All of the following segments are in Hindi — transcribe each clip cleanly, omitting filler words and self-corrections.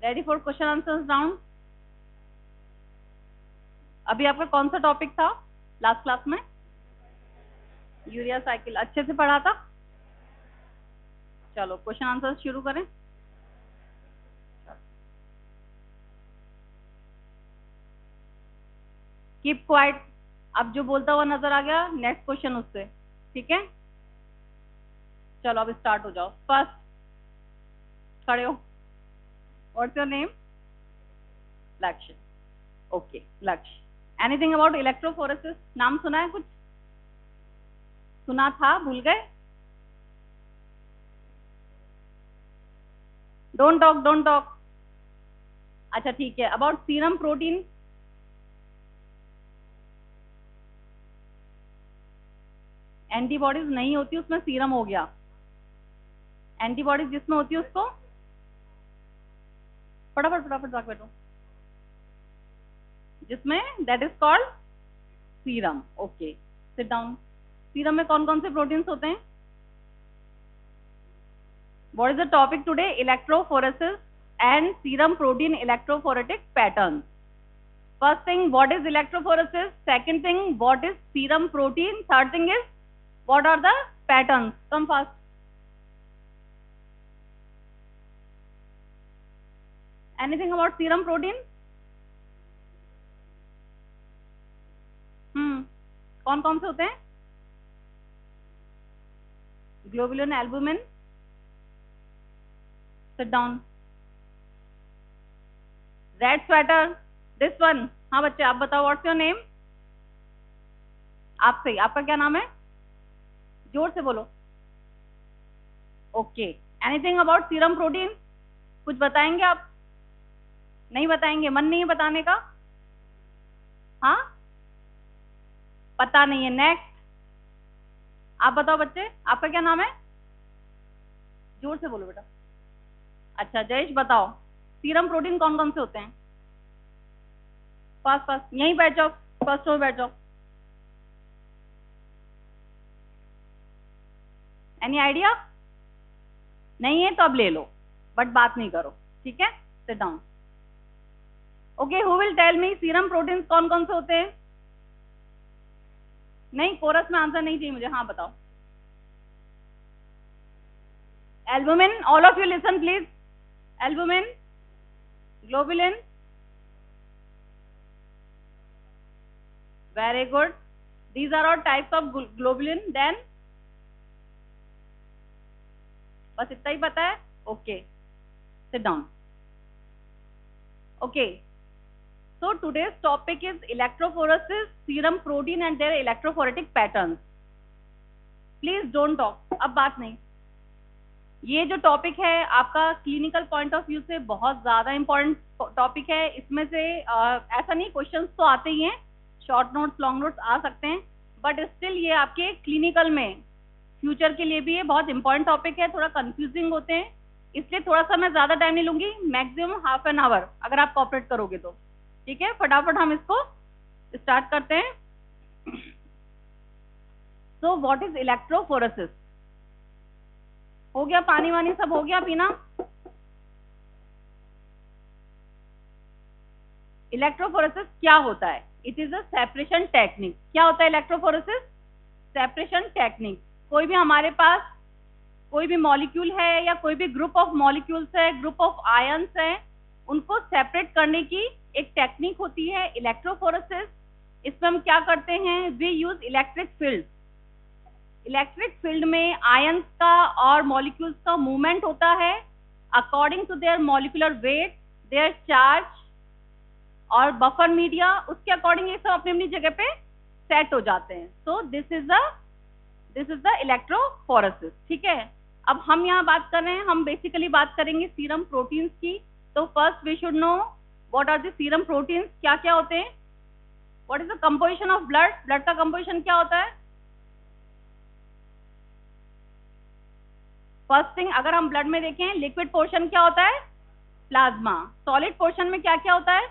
Ready for question answers round. अभी आपका कौन सा टॉपिक था लास्ट क्लास में? Urea cycle. अच्छे से पढ़ा था? चलो क्वेश्चन आंसर्स शुरू करें। Keep quiet. अब जो बोलता हुआ नजर आ गया नेक्स्ट क्वेश्चन उससे, ठीक है? चलो अब स्टार्ट हो जाओ। फर्स्ट, खड़े हो। What's your name? लक्ष्य। ओके लक्ष्य। Anything about electrophoresis? नाम सुना है कुछ? सुना था, भूल गए? Don't talk, don't talk. अच्छा ठीक है। About serum protein? एंटीबॉडीज नहीं होती उसमें, सीरम हो गया। एंटीबॉडीज जिसमें होती है उसको फटाफट फटाफट जाके बैठो, जिसमें that is called serum. Okay sit down. Serum में कौन कौन से प्रोटीन्स होते हैं? What is the topic today? Electrophoresis and serum protein electrophoretic pattern. First thing what is electrophoresis, second thing what is serum protein, third thing is what are the patterns. Come fast. Anything about serum protein? कौन कौन से होते हैं? Globulin, albumin. Sit down. Red sweater, this one. हाँ बच्चे आप बताओ, व्हाट्स योर नेम? आपसे, आपका क्या नाम है? जोर से बोलो। Okay. Anything about serum protein? कुछ बताएंगे आप? नहीं बताएंगे? मन नहीं है बताने का? हाँ पता नहीं है। नेक्स्ट, आप बताओ बच्चे, आपका क्या नाम है? जोर से बोलो बेटा। अच्छा जयेश बताओ, सीरम प्रोटीन कौन कौन से होते हैं? पास पास यहीं बैठ जाओ, फर्स्ट रो बैठ जाओ। Any idea? नहीं है तो अब ले लो, बट बात नहीं करो, ठीक है? Sit down. Okay, who will tell me serum proteins कौन कौन से होते हैं? नहीं, कोरस में आंसर नहीं चाहिए मुझे। हाँ बताओ। Albumin, all of you listen please. Albumin, globulin, very good. These are all types of globulin. Then बस इतना ही पता है? Okay sit down. Okay so today's topic is electrophoresis, serum protein and their electrophoretic patterns. Please don't talk. अब बात नहीं। ये जो टॉपिक है आपका क्लिनिकल पॉइंट ऑफ व्यू से बहुत ज्यादा इंपॉर्टेंट टॉपिक है। इसमें से ऐसा नहीं, क्वेश्चंस तो आते ही हैं, शॉर्ट नोट्स लॉन्ग नोट्स आ सकते हैं, बट स्टिल ये आपके क्लिनिकल में फ्यूचर के लिए भी ये बहुत इंपॉर्टेंट टॉपिक है। थोड़ा कंफ्यूजिंग होते हैं, इसलिए थोड़ा सा मैं ज्यादा टाइम नहीं लूंगी, मैक्सिमम हाफ एन आवर अगर आप कॉपरेट करोगे तो। ठीक है, फटाफट हम इसको स्टार्ट करते हैं। So what is electrophoresis? हो गया पानी वानी सब हो गया पीना? इलेक्ट्रोफोरेसिस क्या होता है? It is a separation technique. क्या होता है इलेक्ट्रोफोरेसिस? Separation technique. कोई भी हमारे पास कोई भी मॉलिक्यूल है या कोई भी ग्रुप ऑफ मॉलिक्यूल्स है, ग्रुप ऑफ आयंस है, उनको सेपरेट करने की एक टेक्निक होती है इलेक्ट्रोफोरेसिस। इसमें हम क्या करते हैं? We use electric field. Electric field में आयंस का और मॉलिक्यूल्स का मूवमेंट होता है according to their molecular weight, their charge और बफर मीडिया, उसके अकॉर्डिंग ये सब अपनी अपनी जगह पे सेट हो जाते हैं। सो दिस इज द इलेक्ट्रोफोरेसिस। ठीक है, अब हम यहाँ बात कर रहे हैं, हम बेसिकली बात करेंगे सीरम प्रोटीन्स की। तो first we should know what are the serum proteins, क्या क्या होते हैं। What is the composition of blood? Blood का कंपोजिशन क्या होता है? फर्स्ट थिंग, अगर हम ब्लड में देखें, लिक्विड पोर्शन क्या होता है? प्लाज्मा। सॉलिड पोर्शन में क्या क्या होता है?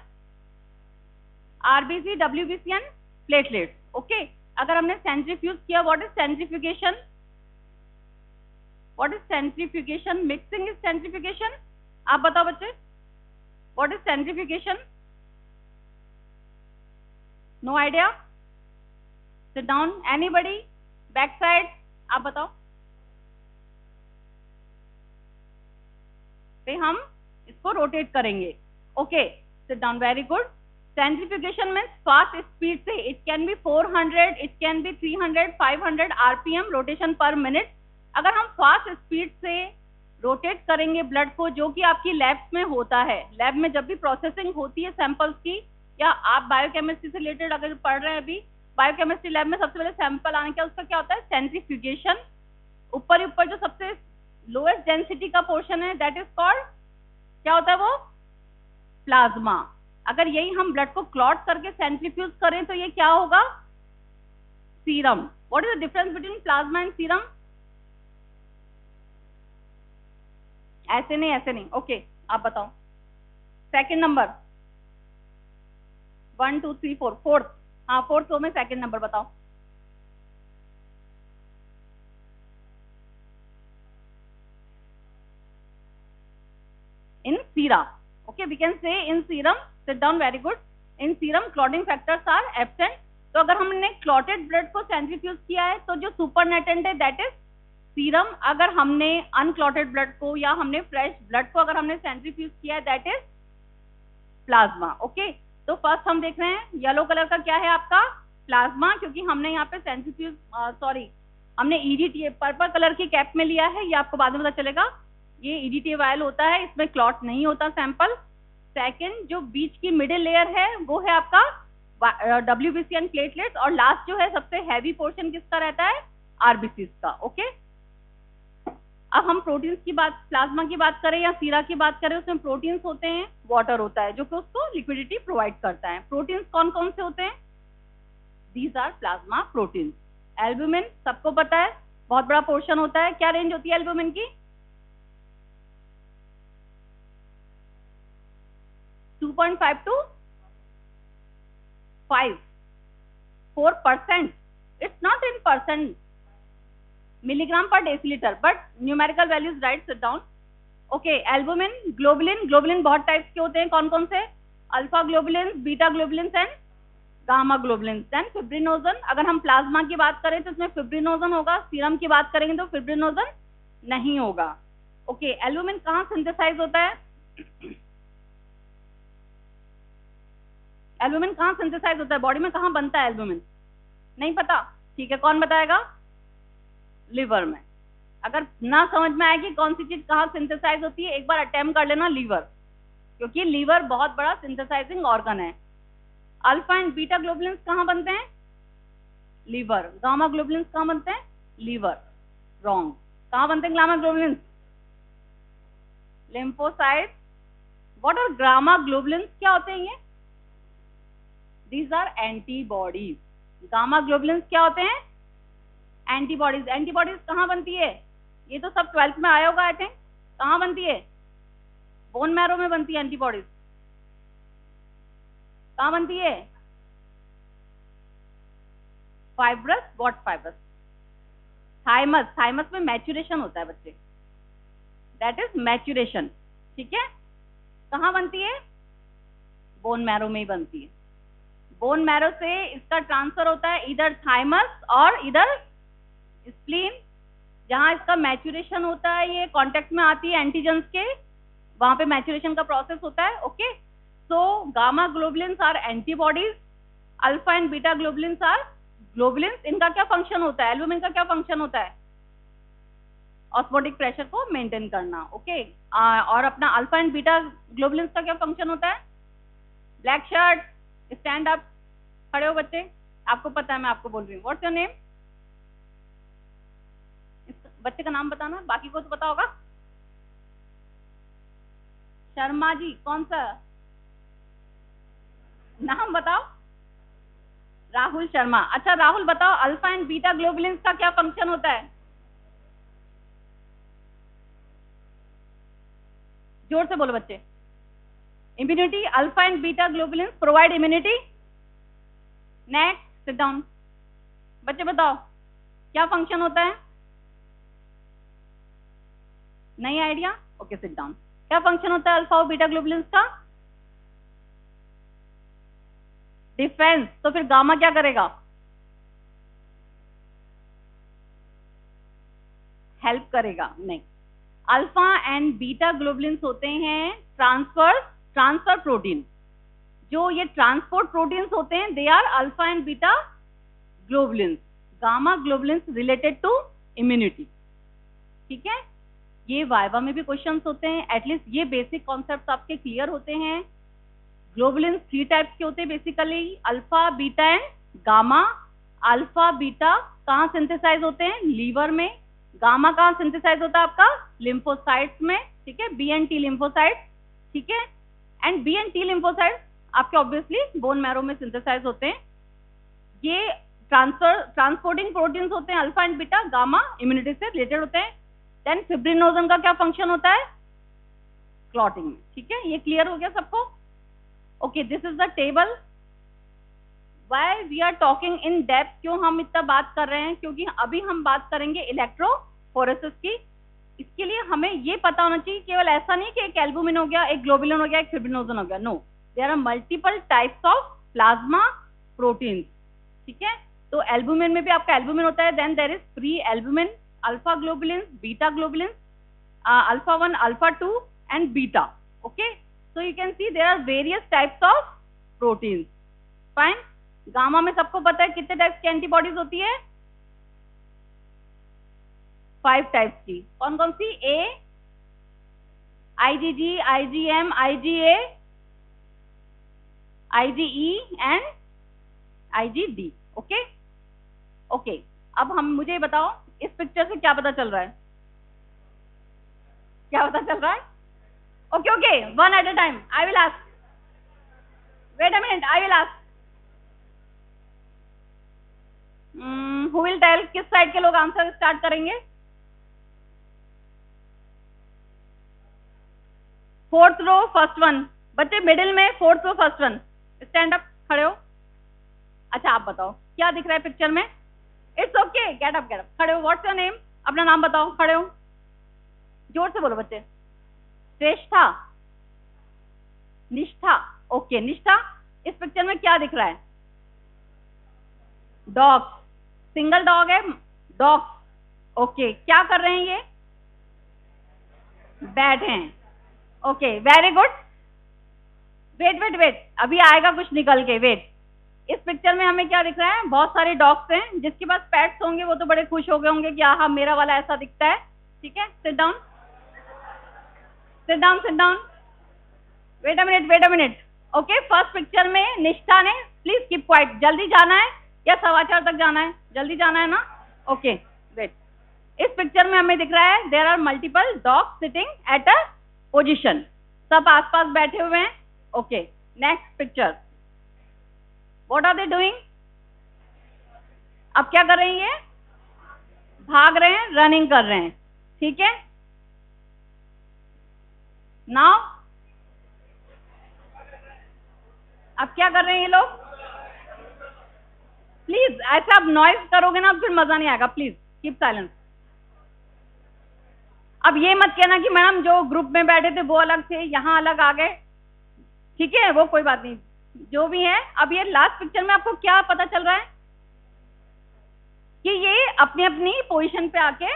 RBC, WBC and platelets. Okay, अगर हमने सेंट्रीफ्यूज किया, what is centrifugation? What is centrifugation? Mixing is centrifugation. आप बताओ बच्चे। What is centrifugation? No idea? Sit down. Anybody? Back side आप बताओ. फिर हम इसको रोटेट करेंगे. Okay, sit down. Very good. Centrifugation means fast speed से. It can be 400, it can be 300, 500 RPM rotation per minute. अगर हम फास्ट स्पीड से रोटेट करेंगे ब्लड को, जो कि आपकी लैब्स में होता है, लैब में जब भी प्रोसेसिंग होती है सैंपल्स की, या आप बायोकेमिस्ट्री से रिलेटेड अगर पढ़ रहे हैं अभी, बायोकेमिस्ट्री लैब में सबसे पहले सैंपल आने का उसका क्या होता है? सेंट्रीफ्यूगेशन. ऊपर जो सबसे लोएस्ट डेंसिटी का पोर्शन है दैट इज कॉल्ड, क्या होता है वो? प्लाज्मा. अगर यही हम ब्लड को क्लॉट करके सेंट्रीफ्यूज करें तो ये क्या होगा? Serum. What is the difference between plasma and serum? ऐसे नहीं. ओके, आप बताओ. Second number 1 2 3 4 fourth. हाँ, फोर्थ रो में सेकंड नंबर बताओ. इन सीरा. Okay, we can say in serum. Sit down. Very good. In serum clotting factors are absent. तो अगर हमने क्लॉटेड ब्लड को सेंट्रीफ्यूज किया है तो जो सुपरनेटेंट है दैट इज सीरम. अगर हमने अनक्लॉटेड ब्लड को या हमने फ्रेश ब्लड को अगर हमने सेंट्रीफ्यूज किया है दैट इज प्लाज्मा. ओके, तो फर्स्ट हम देख रहे हैं येलो कलर का क्या है आपका? प्लाज्मा. क्योंकि हमने यहाँ पे सेंट्रीफ्यूज हमने ईडीटी पर्पल कलर की कैप में लिया है, ये आपको बाद में पता चलेगा. ये ईडीटी वायल होता है, इसमें क्लॉट नहीं होता सैंपल. सेकंड, जो बीच की मिडिल लेयर है वो है आपका डब्ल्यूबीसी एंड प्लेटलेट्स. और लास्ट जो है सबसे हैवी पोर्शन किसका रहता है? आरबीसी का. ओके, अब हम प्रोटीन्स की बात, प्लाज्मा की बात करें या सीरा की बात करें, उसमें प्रोटीन्स होते हैं, वाटर होता है जो कि उसको लिक्विडिटी प्रोवाइड करता है. प्रोटीन्स कौन कौन से होते हैं? These are plasma proteins. Albumin सबको पता है, बहुत बड़ा पोर्शन होता है. क्या रेंज होती है एल्ब्यूमिन की? 2.5 to 4%. It's not in percent, milligram per deciliter, but numerical values right. Sit down. Okay, albumin, globulin बहुत टाइप्स के होते हैं. कौन कौन से? Alpha globulin, beta globulin and gamma globulin. Then fibrinogen. अगर हम प्लाज्मा की बात करें तो इसमें फिब्रिनोजन होगा. सीरम की बात करेंगे तो फिब्रिनोजन नहीं होगा. ओके, एल्बुमिन कहाँ सिंथेसाइज होता है? एल्बुमिन कहाँ सिंथेसाइज होता है? बॉडी में कहाँ बनता है एल्बुमिन? नहीं पता? ठीक है, कौन बताएगा? लिवर में. अगर ना समझ में आए कि कौन सी चीज कहाँ सिंथेसाइज होती है, एक बार अटेम्प्ट कर लेना लीवर, क्योंकि लीवर बहुत बड़ा सिंथेसाइजिंग ऑर्गन है. अल्फा एंड बीटा ग्लोबुलिन्स कहाँ बनते हैं? लीवर. गामा ग्लोबुलिन्स कहाँ बनते हैं? लीवर. रॉन्ग. कहाँ बनते हैं gamma globulins? Lymphocyte. What are gamma globulins? क्या होते हैं ये? These are antibodies. Gamma globulins क्या होते हैं? एंटीबॉडीज. एंटीबॉडीज कहाँ बनती है? ये तो सब 12th में आया होगा आई थिंक. कहाँ बनती है? बोन मैरो में बनती है एंटीबॉडीज. कहाँ बनती है? Fibrous. What fibrous? Thymus. Thymus में मैच्यूरेशन होता है बच्चे, दैट इज मैच्यूरेशन. ठीक है, कहाँ बनती है? बोन मैरो में ही बनती है. बोन मैरो से इसका ट्रांसफर होता है इधर थाइमस और इधर स्प्लीन. जहां इसका मैच्यूरेशन होता है, ये कांटेक्ट में आती है एंटीजेंस के, वहां पे मैच्यूरेशन का प्रोसेस होता है. Okay, so gamma globulins are antibodies, alpha and beta globulins are globulins. इनका क्या फंक्शन होता है? एल्बुमिन का क्या फंक्शन होता है? ऑस्मोटिक प्रेशर को मेंटेन करना. ओके, और अपना अल्फा एंड बीटा ग्लोबुलिन्स का क्या फंक्शन होता है? Black shirt, stand up. खड़े हो बच्चे, आपको पता है मैं आपको बोल रही हूँ. What's your name? बच्चे का नाम बताना, बाकी को तो पता होगा. शर्मा जी. कौन सा नाम बताओ? राहुल शर्मा. अच्छा राहुल बताओ, अल्फा एंड बीटा ग्लोबुलिन्स का क्या फंक्शन होता है? जोर से बोलो बच्चे. Immunity. Alpha and beta globulins provide immunity. Next, sit down. बच्चे बताओ क्या फंक्शन होता है? नहीं आइडिया? Okay, sit down. क्या फंक्शन होता है अल्फा और बीटा ग्लोबुलिन्स का? डिफेंस, तो फिर गामा क्या करेगा? हेल्प करेगा? नहीं। अल्फा एंड बीटा ग्लोबुलिन्स होते हैं ट्रांसफर प्रोटीन। जो ये ट्रांसपोर्ट प्रोटीन्स होते हैं they are alpha and beta globulins. Gamma globulins related to immunity. ठीक है, ये वाइवा में भी क्वेश्चंस होते हैं। एटलीस्ट ये बेसिक कॉन्सेप्ट्स आपके क्लियर होते हैं। ग्लोबुलिन्स 3 टाइप्स के होते हैं basically, alpha beta and gamma. Alpha beta कहाँ सिंथेसाइज होते हैं? लीवर में। गामा कहाँ सिंथेसाइज होता है आपका? लिम्फोसाइट्स में। ठीक है, बी एंड टी लिम्फोसाइट्स। ठीक है, and B and T lymphocytes आपके ऑब्वियसली बोन मैरो में सिंथेसाइज होते हैं। ये ट्रांसपोर्टिंग प्रोटीन्स होते हैं alpha and beta. Gamma immunity से रिलेटेड होते हैं। देन फिब्रिनोजन का क्या फंक्शन होता है? क्लॉटिंग में। ठीक है, ये क्लियर हो गया सबको? Okay, this is the table. Why we are talking in depth, क्यों हम इतना बात कर रहे हैं? क्योंकि अभी हम बात करेंगे इलेक्ट्रोफोरेसिस की। इसके लिए हमें ये पता होना चाहिए, केवल ऐसा नहीं कि एक एल्बुमिन हो गया, एक ग्लोबुलिन हो गया, एक फिब्रिनोजन हो गया। No, there are multiple types of plasma proteins. ठीक है, तो एल्बुमिन में भी आपका एल्बुमिन होता है। Then there is pre albumin, alpha globulin, beta globulin, alpha 1, alpha 2 and beta. Okay, so you can see there are various types of proteins. Fine. Gamma में सबको पता है कितने टाइप्स की एंटीबॉडीज होती है? 5 टाइप्स की। कौन कौन सी? ए, IgG, IgM, IgA, IgE and IgD। Okay okay, अब हम मुझे बताओ इस पिक्चर से क्या पता चल रहा है? क्या पता चल रहा है? Okay, okay, one at a time. I will ask. Wait a minute, I will ask. Who will tell? किस साइड के लोग आंसर स्टार्ट करेंगे? 4th row first one. बच्चे मिडिल में 4th row first one, stand up, खड़े हो। अच्छा, आप बताओ क्या दिख रहा है पिक्चर में? इट्स ओके, गेट अप, खड़े हो। What's your name? अपना नाम बताओ, खड़े हो। जोर से बोलो बच्चे। श्रेष्ठा, निष्ठा। ओके, निष्ठा, इस पिक्चर में क्या दिख रहा है? डॉग, सिंगल डॉग है, डॉग। ओके, क्या कर रहे हैं ये? बैठे हैं। Okay, very good. Wait wait wait, अभी आएगा कुछ निकल के। वेट, इस पिक्चर में हमें क्या दिख रहा है? बहुत सारे डॉग्स हैं। जिसके पास पेट्स होंगे वो तो बड़े खुश हो गए होंगे कि हाँ मेरा वाला ऐसा दिखता है। ठीक है, sit down, sit down, sit down. Wait a minute. Okay, first picture में निष्ठा ने, प्लीज कीप क्वाइट। जल्दी जाना है या समाचार तक जाना है? जल्दी जाना है ना? Okay, wait. इस पिक्चर में हमें दिख रहा है there are multiple dog sitting at a position. सब आसपास बैठे हुए हैं। Okay, next picture. What are they doing? अब क्या कर रही है? भाग रहे हैं, रनिंग कर रहे हैं। ठीक है, नाउ अब क्या कर रहे हैं ये लोग? प्लीज ऐसा अब नॉइज करोगे ना फिर मजा नहीं आएगा। Please keep silence. अब ये मत कहना कि मैडम जो ग्रुप में बैठे थे वो अलग थे, यहाँ अलग आ गए। ठीक है, वो कोई बात नहीं, जो भी है। अब ये लास्ट पिक्चर में आपको क्या पता चल रहा है? कि ये अपनी अपनी पोजीशन पे आके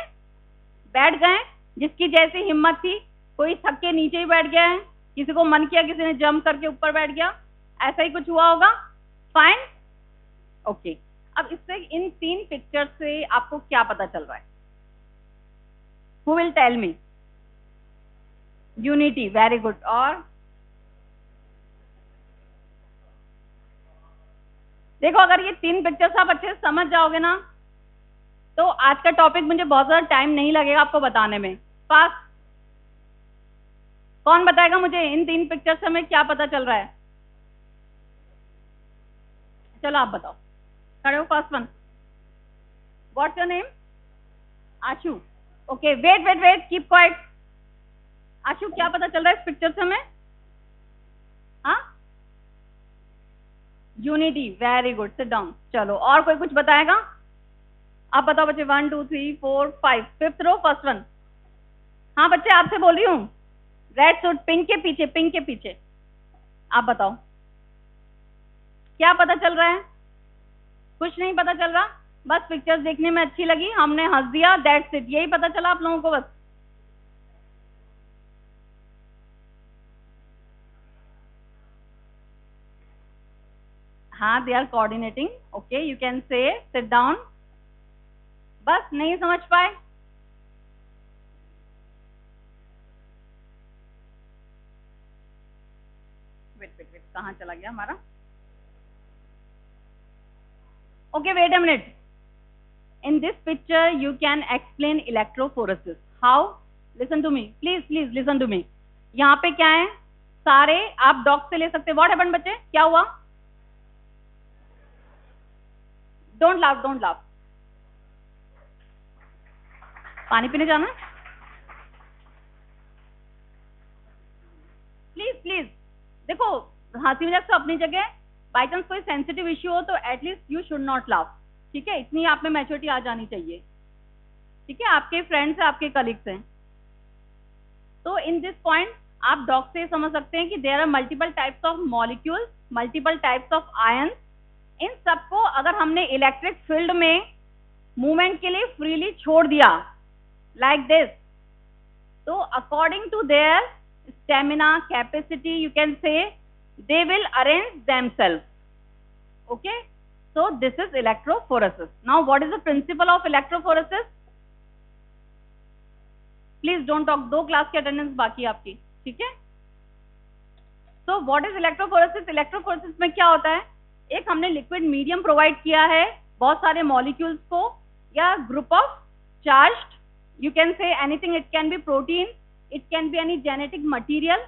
बैठ गए। जिसकी जैसी हिम्मत थी, कोई थक के नीचे ही बैठ गया है, किसी को मन किया किसी ने जंप करके ऊपर बैठ गया, ऐसा ही कुछ हुआ होगा। Fine, okay. अब इससे इन 3 पिक्चर से आपको क्या पता चल रहा है? Who will tell me? Unity, very good. और देखो, अगर ये 3 पिक्चर्स आप अच्छे से समझ जाओगे ना तो आज का टॉपिक मुझे बहुत ज्यादा टाइम नहीं लगेगा आपको बताने में। फास्ट, कौन बताएगा मुझे इन 3 पिक्चर से हमें क्या पता चल रहा है? चलो आप बताओ, खड़े हो। First one, what's your name? Ashu. Okay, wait wait wait, keep quiet. Ashu, क्या पता चल रहा है इस पिक्चर से हमें? हाँ, unity, very good, sit down. चलो, और कोई कुछ बताएगा? आप बताओ बच्चे। 1 2 3 4 5, 5th रो फर्स्ट वन। हाँ बच्चे, आपसे बोल रही हूँ। रेड सूट, पिंक के पीछे, पिंक के पीछे। आप बताओ क्या पता चल रहा है? कुछ नहीं पता चल रहा, बस पिक्चर्स देखने में अच्छी लगी, हमने हंस दिया, दैट्स इट, यही पता चला आप लोगों को बस? हाँ, they are coordinating, okay, you can say sit down. बस नहीं समझ पाए? वेट वेट वेट, कहाँ चला गया हमारा? Okay, wait a minute. In this picture, you can explain electrophoresis. How? Listen to me. Please listen to me. यहाँ पे क्या है? सारे आप डॉग से ले सकते हैं. What happened बच्चे? क्या हुआ? Don't laugh, don't laugh. पानी पीने जाना? प्लीज देखो, हंसी मजाक तो अपनी जगह, बाई चांस कोई सेंसिटिव इश्यू हो तो at least you should not laugh, ठीक है? इतनी आप में मैच्योरिटी आ जानी चाहिए, ठीक है? आपके फ्रेंड्स हैं, आपके कलीग्स हैं, तो इन दिस पॉइंट आप डॉग से समझ सकते हैं कि there are multiple types of molecules, multiple types of ions. इन सबको अगर हमने इलेक्ट्रिक फील्ड में मूवमेंट के लिए फ्रीली छोड़ दिया लाइक दिस, तो according to their stamina, capacity, you can say, they will arrange themselves. Okay, so this is electrophoresis. Now what is the principle of electrophoresis? Please don't talk, 2 class की अटेंडेंस बाकी आपकी, ठीक है? So what is electrophoresis? electrophoresis में क्या होता है? एक हमने लिक्विड मीडियम प्रोवाइड किया है बहुत सारे मॉलिक्यूल्स को, या group of charged, you can say anything, it can be protein, it can be any genetic material,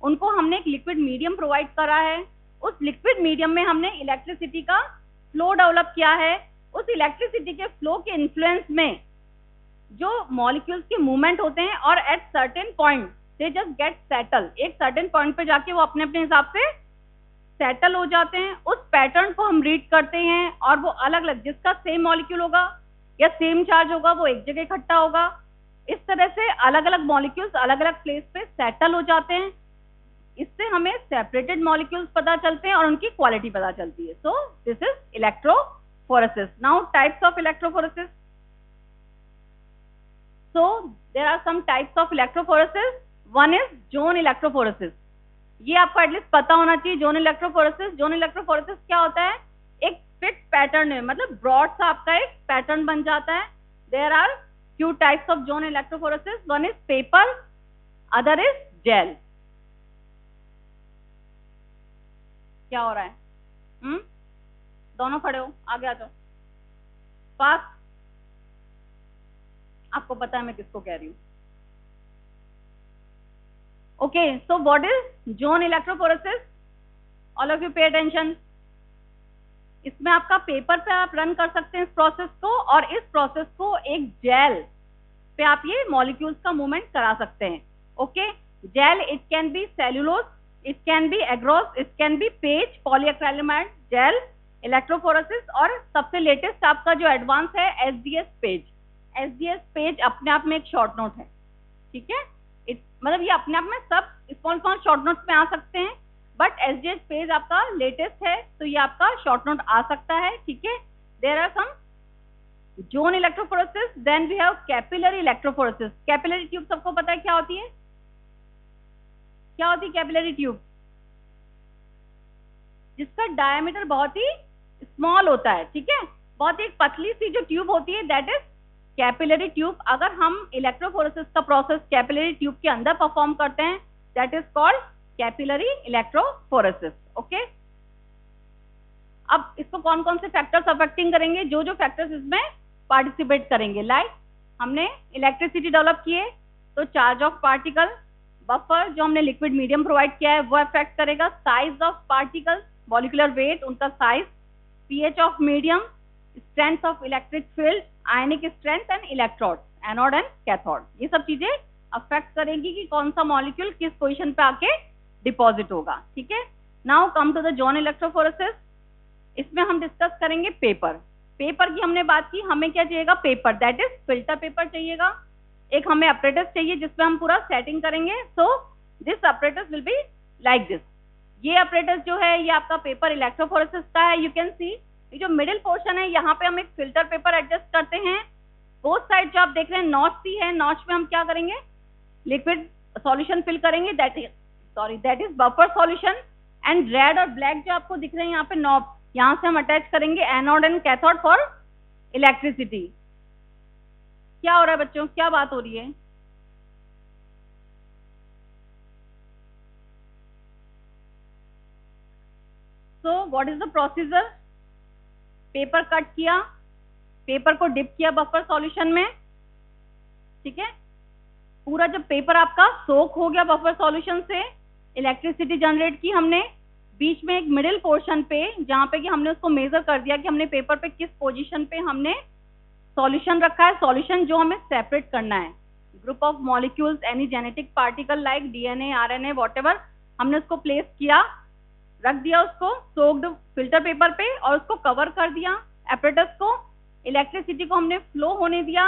उनको हमने एक लिक्विड मीडियम प्रोवाइड करा है, उस लिक्विड मीडियम में हमने इलेक्ट्रिसिटी का फ्लो डेवलप किया है, उस इलेक्ट्रिसिटी के फ्लो के इन्फ्लुएंस में जो मॉलिक्यूल्स के मूवमेंट होते हैं, और at certain point they just get settle, एक सर्टेन पॉइंट पे जाके वो अपने अपने हिसाब से सेटल हो जाते हैं, उस पैटर्न को हम रीड करते हैं, और वो अलग अलग, जिसका सेम मॉलिक्यूल होगा या सेम चार्ज होगा वो एक जगह इकट्ठा होगा, इस तरह से अलग अलग मॉलिक्यूल्स अलग अलग प्लेस पे सेटल हो जाते हैं, इससे हमें सेपरेटेड मॉलिक्यूल्स पता चलते हैं और उनकी क्वालिटी पता चलती है. So this is electrophoresis. Now types of electrophoresis. So there are some types of electrophoresis. One is zone electrophoresis. ये आपको एटलीस्ट पता होना चाहिए. Zone electrophoresis. जोन इलेक्ट्रोफोरेसिस क्या होता है? एक फिक्स पैटर्न में, मतलब ब्रॉड सा आपका एक पैटर्न बन जाता है. There are few types of zone electrophoresis. One is paper, other is gel. क्या हो रहा है? दोनों खड़े हो, आगे आ जाओ. पास. आपको पता है मैं किसको कह रही हूँ. Okay, so what is zone electrophoresis? All of you pay attention. इसमें आपका पेपर पे आप रन कर सकते हैं इस प्रोसेस को, और इस प्रोसेस को एक जेल पे आप ये मॉलिक्यूल्स का मूवमेंट करा सकते हैं. Okay, gel, it can be cellulose, it can be agarose, it can be PAGE, polyacrylamide gel, electrophoresis, और सबसे लेटेस्ट आपका जो एडवांस है एसडीएस पेज. एसडीएस पेज अपने आप में एक शॉर्ट नोट है, ठीक है? मतलब ये अपने आप में सब स्मॉल स्मॉल शॉर्ट नोट्स में आ सकते हैं, बट एसडीएस पेज आपका लेटेस्ट है तो ये आपका शॉर्ट नोट आ सकता है, ठीक है? There are some zone electrophoresis. Then we have capillary electrophoresis. Capillary tube सबको पता है क्या होती है? क्या होती है कैपिलरी ट्यूब? जिसका डायमीटर बहुत ही स्मॉल होता है, ठीक है? बहुत ही पतली सी जो ट्यूब होती है, दैट इज कैपिलरी ट्यूब. अगर हम इलेक्ट्रोफोरेसिस का प्रोसेस कैपिलरी ट्यूब के अंदर परफॉर्म करते हैं, that is called capillary electrophoresis. Okay, अब इसको कौन कौन से फैक्टर्स अफेक्टिंग करेंगे? जो जो फैक्टर्स इसमें पार्टिसिपेट करेंगे, लाइक हमने इलेक्ट्रिसिटी डेवलप किए तो चार्ज ऑफ पार्टिकल, बफर जो हमने लिक्विड मीडियम प्रोवाइड किया है वो अफेक्ट करेगा, size of particles, molecular weight, उनका size, pH of medium, strength of electric field, ionic strength and electrode, anode and cathode. ये सब चीजें अफेक्ट करेंगी कि कौन सा मॉलिक्यूल किस पोजीशन पे आके डिपॉजिट होगा, ठीक है? Now come to the zone electrophoresis. इसमें हम डिस्कस करेंगे पेपर. पेपर की हमने बात की, हमें क्या चाहिएगा? Paper, that is filter paper चाहिएगा. एक हमें अपरेटस चाहिए जिसमें हम पूरा सेटिंग करेंगे. So this apparatus will be like this. ये अपरेटस जो है ये आपका पेपर इलेक्ट्रोफोरेसिस का है। यू कैन सी ये जो मिडिल पोर्शन है यहाँ पे हम एक फिल्टर पेपर एडजस्ट करते हैं। बोथ साइड जो आप देख रहे हैं नॉच सी है, नॉच में हम क्या करेंगे, लिक्विड सॉल्यूशन फिल करेंगे, that is buffer solution. And red और ब्लैक जो आपको दिख रहे हैं यहाँ पे नॉब, यहाँ से हम अटैच करेंगे anode and cathode for electricity. क्या हो रहा है बच्चों, क्या बात हो रही है? So what is the procedure? Paper cut किया, पेपर को डिप किया बफर सॉल्यूशन में, ठीक है। पूरा जब पेपर आपका सोक हो गया बफर सॉल्यूशन से, इलेक्ट्रिसिटी जनरेट की हमने। बीच में एक मिडिल पोर्शन पे जहाँ पे कि हमने उसको मेजर कर दिया कि हमने पेपर पे किस पोजीशन पे हमने सॉल्यूशन रखा है। सॉल्यूशन जो हमें सेपरेट करना है, group of molecules, any genetic particle like DNA, RNA, whatever, हमने उसको प्लेस किया, रख दिया उसको सोक्ड फिल्टर पेपर पे और उसको कवर कर दिया एपरेटस को। इलेक्ट्रिसिटी को हमने फ्लो होने दिया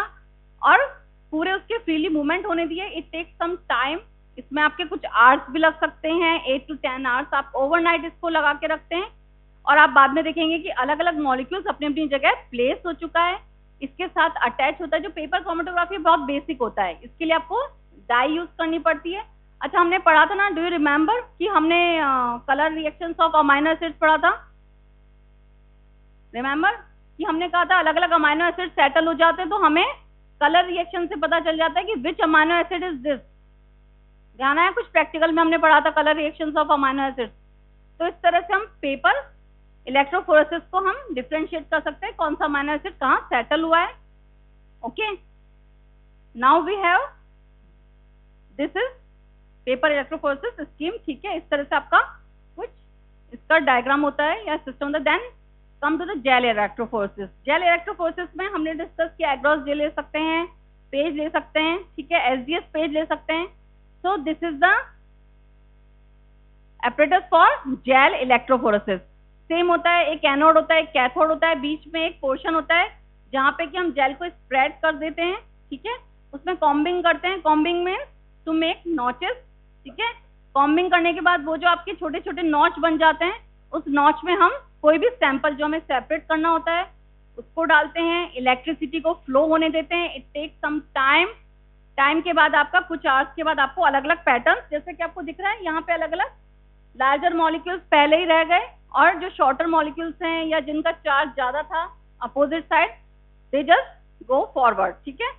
और पूरे उसके फ्रीली मूवमेंट होने दिए। इट टेक सम टाइम, इसमें आपके कुछ आवर्स भी लग सकते हैं, 8 to 10 आवर्स। आप ओवरनाइट इसको लगा के रखते हैं और आप बाद में देखेंगे कि अलग अलग मॉलिक्यूल्स अपनी अपनी जगह प्लेस हो चुका है, इसके साथ अटैच होता है। जो पेपर क्रोमेटोग्राफी बहुत बेसिक होता है, इसके लिए आपको डाई यूज करनी पड़ती है। अच्छा, हमने पढ़ा था ना, डू यू रिमेम्बर कि हमने colour reactions of amino acids पढ़ा था? रिमेम्बर कि हमने कहा था अलग अलग अमाइनो एसिड सेटल हो जाते हैं तो हमें कलर रिएक्शन से पता चल जाता है कि विच अमाइनो एसिड इज दिस। ध्यान है, कुछ प्रैक्टिकल में हमने पढ़ा था colour reactions of amino acid. तो इस तरह से हम पेपर इलेक्ट्रोफोरेसिस को हम डिफरेंशिएट कर सकते हैं, कौन सा अमाइनो एसिड कहाँ सेटल हुआ है। Okay, now we have this is paper electrophoresis scheme, ठीक है। इस तरह से आपका कुछ इसका डायग्राम होता है या सिस्टम होता है। Then come to the gel electrophoresis. Gel electrophoresis में हमने डिस्कस किया एग्रॉस जेल ले सकते हैं, पेज ले सकते हैं, ठीक है, एसडीएस पेज ले सकते हैं। सो this is the apparatus for gel electrophoresis. Same होता है, एक एनोड होता है, एक कैथोड होता है, बीच में एक पोर्शन होता है जहाँ पे कि हम जेल को स्प्रेड कर देते हैं, ठीक है। उसमें कॉम्बिंग करते हैं, कॉम्बिंग में टू मेक नॉचेस, ठीक है। कॉम्बिंग करने के बाद वो जो आपके छोटे छोटे नॉच बन जाते हैं, उस नॉच में हम कोई भी सैंपल जो हमें सेपरेट करना होता है उसको डालते हैं, इलेक्ट्रिसिटी को फ्लो होने देते हैं। इट टेक सम टाइम के बाद आपका कुछ आवर्स के बाद आपको अलग अलग पैटर्न, जैसे कि आपको दिख रहा है यहाँ पे अलग अलग लार्जर मॉलिक्यूल्स पहले ही रह गए और जो शॉर्टर मॉलिक्यूल्स हैं या जिनका चार्ज ज्यादा था opposite side, they just go forward, ठीक है।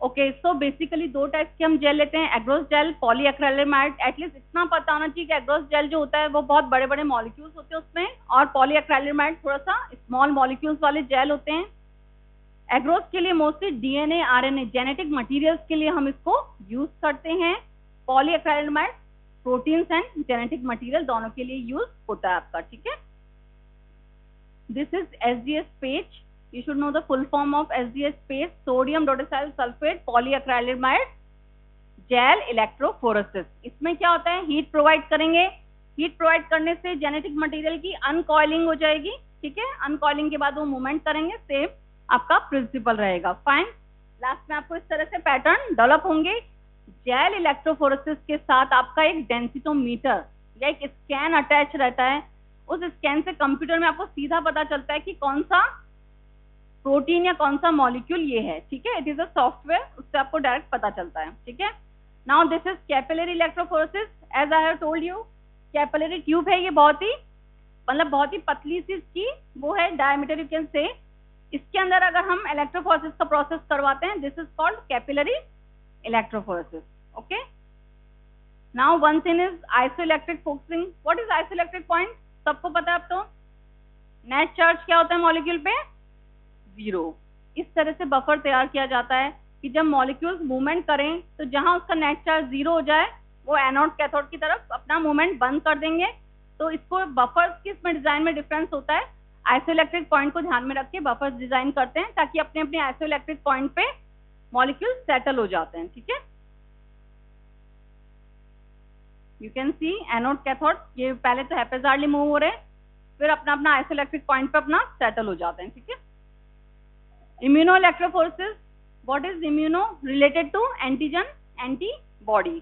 ओके, सो बेसिकली दो टाइप के हम जेल लेते हैं, एग्रोस जेल, पॉलीएक्रिलेमाइड। एटलीस्ट इतना पता होना चाहिए कि एग्रोस जेल जो होता है वो बहुत बड़े बड़े मॉलिक्यूल्स होते हैं उसमें, और पॉलीएक्रिलेमाइड थोड़ा सा स्मॉल मॉलिक्यूल्स वाले जेल होते हैं। एग्रोस के लिए mostly DNA, RNA, genetic materials के लिए हम इसको यूज करते हैं। पॉलीएक्रिलेमाइड प्रोटीन्स एंड जेनेटिक मटेरियल दोनों के लिए यूज होता है आपका, ठीक है। This is SDS page. You should know the full form of SDS paste, sodium dodecyl sulfate polyacrylamide gel electrophoresis। इसमें क्या होता है, हीट प्रोवाइड करेंगे, हीट प्रोवाइड करने से जेनेटिक मटेरियल की अनकॉइलिंग हो जाएगी, ठीक है। अनकॉइलिंग के बाद वो मूवमेंट करेंगे, सेम आपका प्रिंसिपल रहेगा, फाइन। लास्ट में आपको इस तरह से पैटर्न डेवलप होंगे। जेल इलेक्ट्रोफोरेसिस के साथ आपका एक डेंसिटोमीटर या एक स्कैन अटैच रहता है। उस स्कैन से कंप्यूटर में आपको सीधा पता चलता है कि कौन सा प्रोटीन या कौन सा मॉलिक्यूल ये है, ठीक है। इट इज अ सॉफ्टवेयर, उससे आपको डायरेक्ट पता चलता है, ठीक है। Now this is capillary electrophoresis. As I have told you, capillary tube है ये, बहुत ही बहुत ही पतली सी इसकी वो है डायमीटर, यू कैन से। इसके अंदर अगर हम इलेक्ट्रोफोरेसिस का प्रोसेस करवाते हैं, this is called capillary electrophoresis, okay. Now one thing is isoelectric focusing. What is isoelectric point? सबको पता है अब तो। नेट चार्ज क्या होता है मॉलिक्यूल पे? 0। इस तरह से बफर तैयार किया जाता है कि जब मॉलिक्यूल्स मूवमेंट करें तो जहां उसका नेट चार्ज 0 हो जाए वो एनोड कैथोड की तरफ अपना मूवमेंट बंद कर देंगे। तो इसको बफर्स की इसमें डिजाइन में डिफरेंस होता है। आइसोइलेक्ट्रिक पॉइंट को ध्यान में रख के बफर्स डिजाइन करते हैं ताकि अपने अपने आइसोइलेक्ट्रिक पॉइंट पे मॉलिक्यूल सेटल हो जाते हैं, ठीक है। You can see anode cathode, ये पहले तो हैप्पीजार्डली मूव हो रहे हैं, फिर अपना अपना आइसोइलेक्ट्रिक पॉइंट पे अपना सेटल हो जाते हैं, ठीक है। Immunoelectrophoresis, what is immuno? Related to antigen, antibody,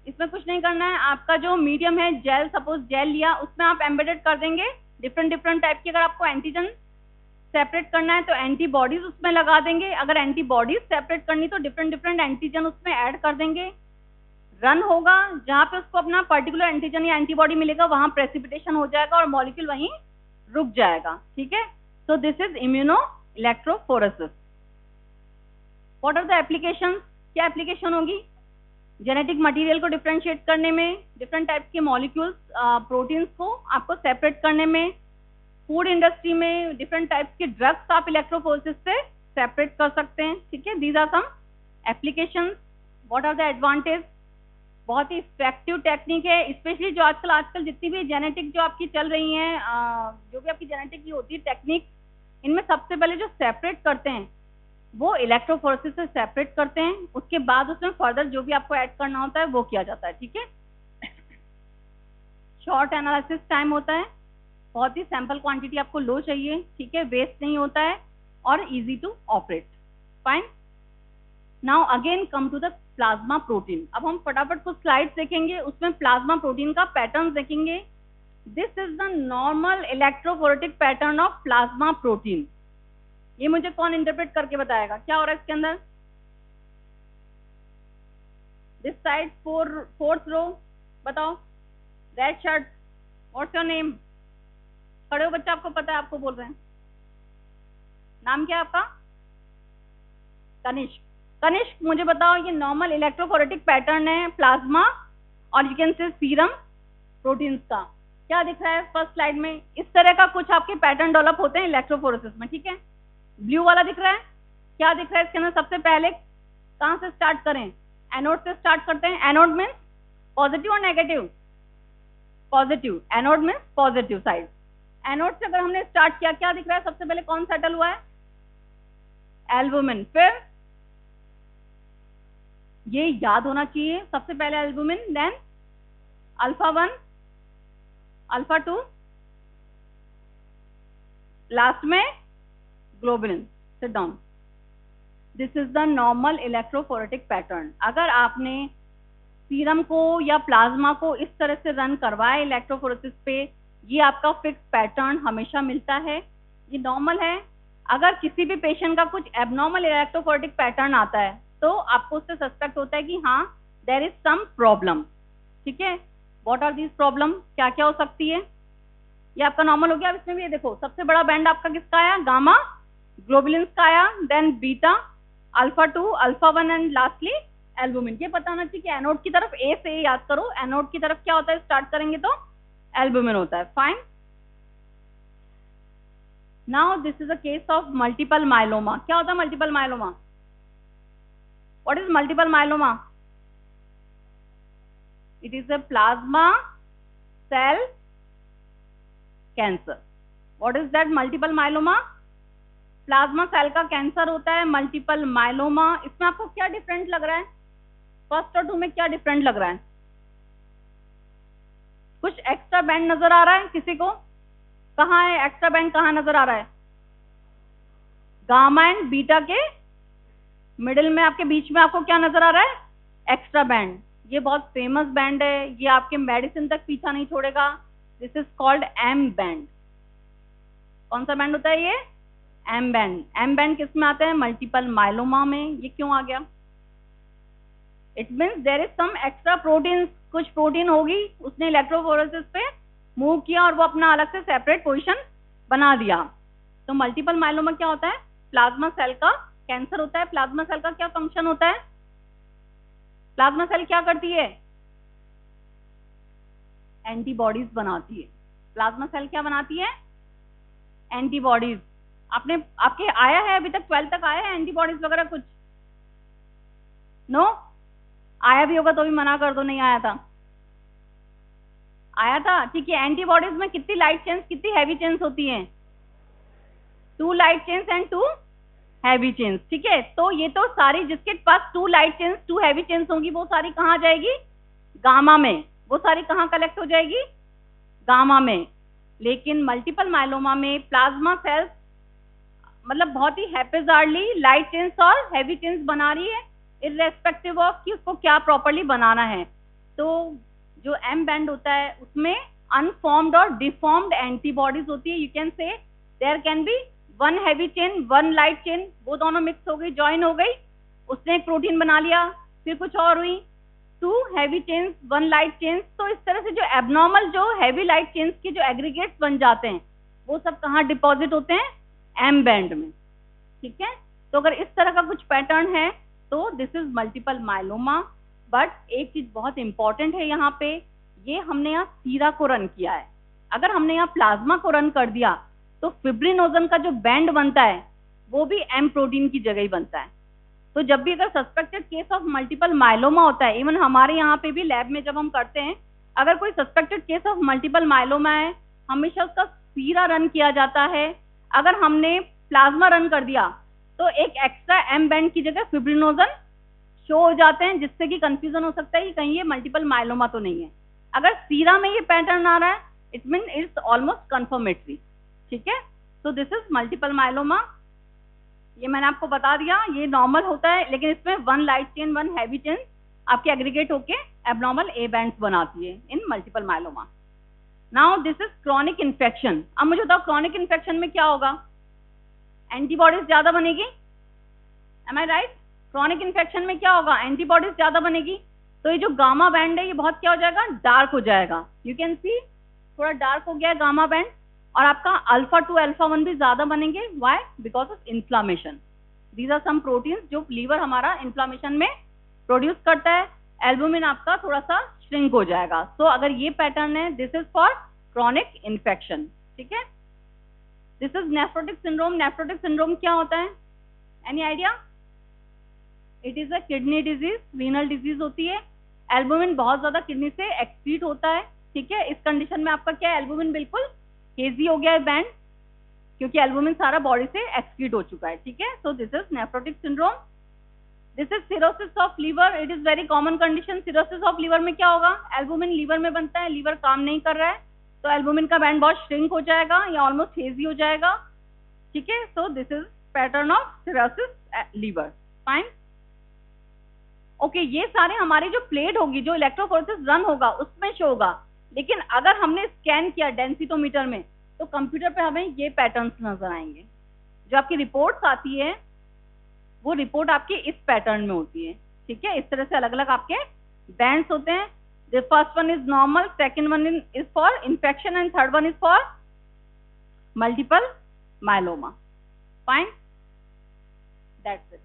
इसमें कुछ नहीं करना है, आपका जो मीडियम है जेल, सपोज जेल लिया, उसमें आप एम्बेडेड कर देंगे डिफरेंट डिफरेंट टाइप की। अगर आपको एंटीजन सेपरेट करना है तो एंटीबॉडीज उसमें लगा देंगे, अगर एंटीबॉडीज सेपरेट करनी तो डिफरेंट डिफरेंट एंटीजन उसमें ऐड कर देंगे। रन होगा, जहाँ पे उसको अपना पर्टिकुलर एंटीजन या एंटीबॉडी मिलेगा वहां प्रेसिपिटेशन हो जाएगा और मॉलिक्यूल वहीं रुक जाएगा, ठीक है। So this is immuno electrophoresis. What are the applications? क्या एप्लीकेशन होगी? जेनेटिक मटेरियल को डिफरेंशिएट करने में, डिफरेंट टाइप्स के मॉलिक्यूल्स प्रोटीन्स को आपको सेपरेट करने में, फूड इंडस्ट्री में डिफरेंट टाइप्स के ड्रग्स आप इलेक्ट्रोफोरेसिस से सेपरेट कर सकते हैं, ठीक है। These are some applications. What are the advantage? बहुत ही इफेक्टिव टेक्निक है, स्पेशली जो आजकल जितनी भी जेनेटिक जो आपकी चल रही हैं, जो भी आपकी जेनेटिक की होती है टेक्निक, इनमें सबसे पहले जो सेपरेट करते हैं वो इलेक्ट्रोफोरेसिस से सेपरेट करते हैं, उसके बाद उसमें फर्दर जो भी आपको ऐड करना होता है वो किया जाता है, ठीक है। शॉर्ट एनालिसिस टाइम होता है, बहुत ही सैंपल क्वांटिटी आपको लो चाहिए, ठीक है, वेस्ट नहीं होता है और easy to operate. Fine. Now again come to the plasma protein. अब हम फटाफट कुछ स्लाइड्स देखेंगे, उसमें प्लाज्मा प्रोटीन का पैटर्न देखेंगे। This is the normal electrophoretic pattern of plasma protein. ये मुझे कौन इंटरप्रेट करके बताएगा क्या हो रहा है इसके अंदर? दिस साइड फोर्थ रो, बताओ। Red shirt, what's your name? खड़े हो बच्चा, आपको पता है, आपको बोल रहे हैं। नाम क्या है आपका? तनिष्क। तनिष्क, मुझे बताओ, ये नॉर्मल इलेक्ट्रोफोरेटिक पैटर्न है प्लाज्मा और यू कैन से सीरम प्रोटीन्स का। क्या दिख रहा है फर्स्ट स्लाइड में? इस तरह का कुछ आपके पैटर्न डेवलप होते हैं इलेक्ट्रोफोरेसिस में, ठीक है। ब्लू वाला दिख रहा है, क्या दिख रहा है इसके अंदर? सबसे पहले कहाँ से स्टार्ट करें? एनोड से स्टार्ट करते हैं। एनोड मीन्स पॉजिटिव और negative? Positive. Anode means positive side. Anode से अगर हमने स्टार्ट किया, क्या दिख रहा है सबसे पहले? कौन सेटल हुआ है? एल्बुमिन। फिर ये याद होना चाहिए, सबसे पहले albumin, then alpha 1, alpha 2, last में globulin. Sit down. This is the normal electrophoretic pattern. अगर आपने सीरम को या प्लाज्मा को इस तरह से रन करवाया इलेक्ट्रोफोरेसिस पे, ये आपका फिक्स पैटर्न हमेशा मिलता है, ये नॉर्मल है। अगर किसी भी पेशेंट का कुछ एबनॉर्मल इलेक्ट्रोफोरेटिक पैटर्न आता है तो आपको उससे सस्पेक्ट होता है कि हाँ देयर इज सम प्रॉब्लम, ठीक है। What are these problem? क्या क्या हो सकती है? ये आपका नॉर्मल हो गया। अब इसमें भी ये देखो, सबसे बड़ा बैंड आपका किसका आया? गामा ग्लोबुलिन्स का आया, then beta, alpha 2, alpha 1 and lastly albumin. ये पता होना चाहिए कि एनोड की तरफ ए से याद करो, एनोड की तरफ क्या होता है स्टार्ट करेंगे तो एल्बुमिन होता है। Fine. Now this is a case of multiple myeloma. क्या होता है multiple myeloma? What is multiple myeloma? It is a plasma cell cancer. What is that? Multiple myeloma plasma cell का कैंसर होता है मल्टीपल माइलोमा। इसमें आपको क्या डिफरेंट लग रहा है? फर्स्ट और 2 में क्या डिफरेंट लग रहा है? कुछ एक्स्ट्रा बैंड नजर आ रहा है किसी को? कहाँ है एक्स्ट्रा बैंड? कहाँ नजर आ रहा है? गामा एंड बीटा के मिडिल में, आपके बीच में आपको क्या नजर आ रहा है? Extra band. ये बहुत फेमस बैंड है, ये आपके मेडिसिन तक पीछा नहीं छोड़ेगा। This is called M band. कौन सा बैंड होता है ये? M band. एम बैंड किस में आता है? मल्टीपल माइलोमा में। ये क्यों आ गया? It means there is some extra protein, कुछ प्रोटीन होगी, उसने इलेक्ट्रोफोरेसिस पे मूव किया और वो अपना अलग से सेपरेट पोजीशन बना दिया। तो मल्टीपल माइलोमा क्या होता है? प्लाज्मा सेल का कैंसर होता है। प्लाज्मा सेल का क्या फंक्शन होता है? प्लाज्मा सेल क्या करती है? एंटीबॉडीज बनाती है। प्लाज्मा सेल क्या बनाती है? एंटीबॉडीज। आपके आया है अभी तक 12 तक आया है एंटीबॉडीज वगैरह कुछ? नो? आया भी होगा तो भी मना कर दो, नहीं आया था। आया था, ठीक है। एंटीबॉडीज में कितनी लाइट चेन्स, कितनी हैवी चेन्स होती हैं? 2 light chains and 2 heavy chains, ठीक है। तो ये तो सारी जिसके पास 2 लाइट चेन्स 2 हैवी चेन्स होंगी वो सारी कहाँ जाएगी? गामा में। वो सारी कहाँ कलेक्ट हो जाएगी? गामा में। लेकिन मल्टीपल माइलोमा में प्लाज्मा सेल्स मतलब बहुत ही हैप्पीजार्डली लाइट चेन्स और हैवी चेन्स बना रही है, इररेस्पेक्टिव ऑफ कि उसको क्या प्रॉपर्ली बनाना है। तो जो एम बैंड होता है उसमें अनफॉर्म्ड और डिफॉर्म्ड एंटीबॉडीज होती है. You can say there can be one heavy chain, one light chain, वो दोनों मिक्स हो गई, ज्वाइन हो गई, उसने एक प्रोटीन बना लिया, फिर कुछ और हुई, two heavy chains, one light chains. तो इस तरह से जो एबनॉर्मल जो हैवी लाइट चेन्स के जो एग्रीगेट्स बन जाते हैं वो सब कहाँ डिपॉजिट होते हैं? एम बैंड में. ठीक है, तो अगर इस तरह का कुछ पैटर्न है तो this is multiple myeloma. But एक चीज बहुत इंपॉर्टेंट है यहाँ पे, ये हमने यहाँ सीरा को रन किया है. अगर हमने यहाँ प्लाज्मा को रन कर दिया तो फिब्रिनोजन का जो बैंड बनता है वो भी एम प्रोटीन की जगह ही बनता है. तो जब भी अगर suspected case of multiple myeloma होता है, इवन हमारे यहाँ पे भी लैब में जब हम करते हैं, अगर कोई suspected case of multiple myeloma है, हमेशा उसका सीरा रन किया जाता है. अगर हमने प्लाज्मा रन कर दिया तो एक एक्स्ट्रा एम बैंड की जगह फिब्रिनोजन शो हो जाते हैं, जिससे कि कंफ्यूजन हो सकता है कि कहीं ये मल्टीपल माइलोमा तो नहीं है. अगर सीरा में ये पैटर्न आ रहा है it mean it's almost confirmatory. ठीक है, तो दिस इज मल्टीपल माइलोमा. ये मैंने आपको बता दिया, ये नॉर्मल होता है, लेकिन इसमें one light chain, one heavy chain आपके एग्रीगेट होके एबनॉर्मल ए बैंड्स बनाती है इन multiple myeloma. Now this is chronic infection. अब मुझे बताओ क्रॉनिक इन्फेक्शन में क्या होगा? एंटीबॉडीज ज्यादा बनेगी. एम आई राइट? क्रॉनिक इन्फेक्शन में क्या होगा? एंटीबॉडीज ज्यादा बनेगी. तो ये जो गामा बैंड है ये बहुत क्या हो जाएगा? डार्क हो जाएगा. यू कैन सी थोड़ा डार्क हो गया है गामा बैंड. और आपका अल्फा 2 अल्फा 1 भी ज्यादा बनेंगे. Why? Because of inflammation. These are some proteins जो लीवर हमारा इन्फ्लामेशन में प्रोड्यूस करता है. एल्बुमिन आपका थोड़ा सा श्रिंक हो जाएगा. सो अगर ये पैटर्न है this is for chronic infection. ठीक है, this is nephrotic syndrome. Nephrotic syndrome क्या होता है? Any idea? It is a kidney disease, renal disease होती है. एल्बुमिन बहुत ज्यादा किडनी से एक्सक्रीट होता है. ठीक है, इस कंडीशन में आपका क्या है? एल्बुमिन बिल्कुल हेजी हो गया है बैंड, क्योंकि एल्बुमिन सारा बॉडी से एक्सक्रीट हो चुका है. ठीक है, so this is nephrotic syndrome. This is cirrhosis of liver. It is very common condition. Cirrhosis of liver में क्या होगा? एल्बुमिन लीवर में बनता है, लीवर काम नहीं कर रहा है तो एल्बुमिन का बैंड बहुत श्रिंक हो जाएगा या ऑलमोस्ट हेजी हो जाएगा. ठीक है, so this is pattern of cirrhosis liver. Fine. Okay, ये सारे हमारी जो प्लेट होगी, जो इलेक्ट्रोफोरेसिस रन होगा उसमें शो होगा. लेकिन अगर हमने स्कैन किया डेंसिटोमीटर में तो कंप्यूटर पे हमें ये पैटर्न्स नजर आएंगे. जो आपकी रिपोर्ट्स आती है वो रिपोर्ट आपकी इस पैटर्न में होती है. ठीक है, इस तरह से अलग अलग आपके बैंड्स होते हैं. The first one is normal, second one is for infection and third one is for multiple myeloma. Fine, that's it.